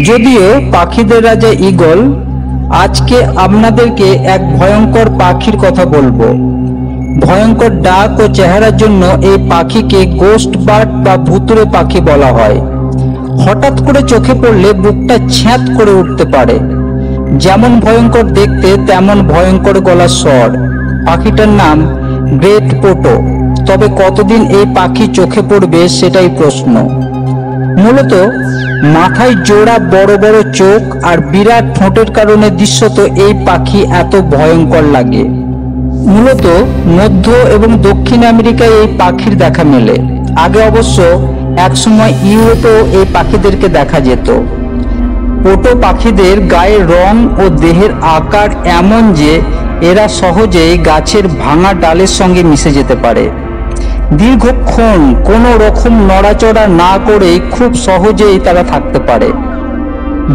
যদিও পাখিদের রাজা ঈগল, আজকে আপনাদেরকে এক ভয়ঙ্কর পাখির কথা বলবো। ভয়ঙ্কর ডাক ও চেহারার জন্য এই পাখিকে গোস্ট বার্ড বা ভুতুড়ে পাখি বলা হয়। হঠাৎ করে চোখে পড়লে বুকটা ছ্যাঁত করে উঠতে পারে। যেমন ভয়ঙ্কর দেখতে তেমন ভয়ঙ্কর গলার স্বর। পাখিটার নাম গ্রেট পোটো। তবে কতদিন এই পাখি চোখে পড়বে সেটাই প্রশ্ন। মূলত মাথায় জোড়া বড় বড় চোখ আর বিরাট ঠোঁটের কারণে দৃশ্যত এই পাখি এত ভয়ঙ্কর লাগে। মূলত মধ্য এবং দক্ষিণ আমেরিকায় এই পাখির দেখা মেলে। আগে অবশ্য একসময় ইউরোপেও এই পাখিদেরকে দেখা যেত। পোটো পাখিদের গায়ের রং ও দেহের আকার এমন যে এরা সহজেই গাছের ভাঙা ডালের সঙ্গে মিশে যেতে পারে। দীর্ঘক্ষণ কোনো রকম নড়াচড়া না করেই খুব সহজেই তারা থাকতে পারে।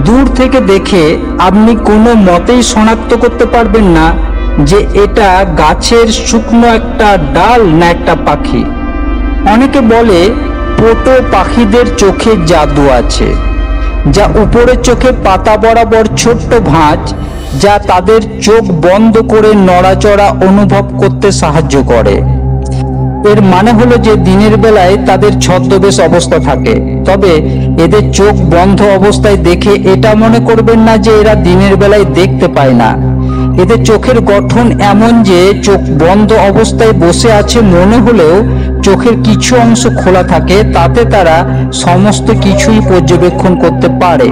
দূর থেকে দেখে আপনি কোনো মতেই শনাক্ত করতে পারবেন না যে এটা গাছের শুকনো একটা ডাল না একটা পাখি। অনেকে বলে পোটো পাখিদের চোখে জাদু আছে, যা উপরের চোখে পাতা বরাবর ছোট্ট ভাঁজ, যা তাদের চোখ বন্ধ করে নড়াচড়া অনুভব করতে সাহায্য করে। এর মানে হলো যে দিনের বেলায় তাদের ছদ্মবেশ অবস্থা থাকে। তবে এদের চোখ বন্ধ অবস্থায় দেখে এটা মনে করবেন না যে এরা দিনের বেলায় দেখতে পায় না। এদের চোখের গঠন এমন যে চোখ বন্ধ অবস্থায় বসে আছে মনে হলেও চোখের কিছু অংশ খোলা থাকে, তাতে তারা সমস্ত কিছুই পর্যবেক্ষণ করতে পারে।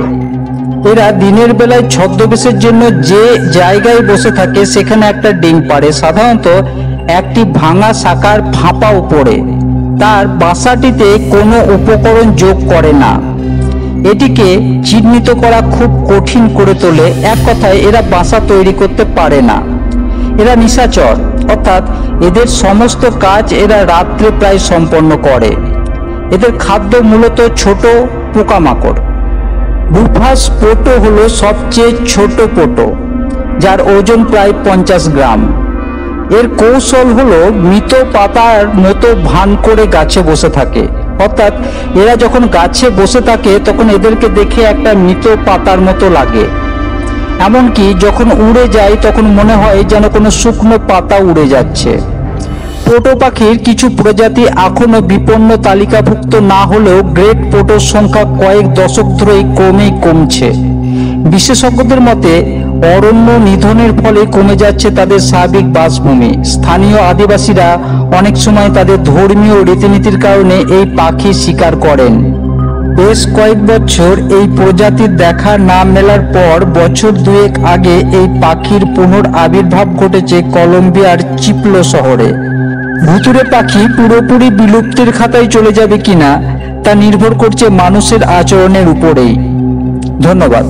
এরা দিনের বেলায় ছদ্মবেশের জন্য যে জায়গায় বসে থাকে সেখানে একটা ডিম পাড়ে, সাধারণত একটি ভাঙা শাখার ফাঁপা উপরে। তার বাসাটিতে কোনো উপকরণ যোগ করে না। এটিকে চিহ্নিত করা খুব কঠিন করে তোলে। এক কথায় এরা বাসা তৈরি করতে পারে না। এরা নিশাচর, অর্থাৎ এদের সমস্ত কাজ এরা রাত্রে প্রায় সম্পন্ন করে। এদের খাদ্য মূলত ছোট পোকামাকড়। রুফাস পোটো হলো সবচেয়ে ছোট পোটো, যার ওজন প্রায় 50 গ্রাম। এর কৌশল হলো মৃত পাতার মতো ভান করে গাছে বসে থাকে। অর্থাৎ এরা যখন গাছে বসে থাকে তখন এদেরকে দেখে একটা মৃত পাতার মতো লাগে। এমনকি যখন উড়ে যায় তখন মনে হয় যেন কোনো শুকনো পাতা উড়ে যাচ্ছে। পোটো পাখির কিছু প্রজাতি এখনো বিপন্ন তালিকাভুক্ত না হলেও গ্রেট পোটোর সংখ্যা কয়েক দশক ধরেই কমছে। বিশেষজ্ঞদের মতে অরণ্য নিধনের ফলে কমে যাচ্ছে তাদের স্বাভাবিক বাসভূমি। স্থানীয় আদিবাসীরা অনেক সময় তাদের ধর্মীয় রীতিনীতির কারণে এই পাখি শিকার করেন। বেশ কয়েক বছর এই প্রজাতির দেখা না মেলার পর বছর দুয়েক আগে এই পাখির পুনরাবির্ভাব ঘটেছে কলম্বিয়ার চিপলো শহরে। ভুতুড়ে পাখি পুরোপুরি বিলুপ্তির খাতায় চলে যাবে কিনা তা নির্ভর করছে মানুষের আচরণের উপরেই। ধন্যবাদ।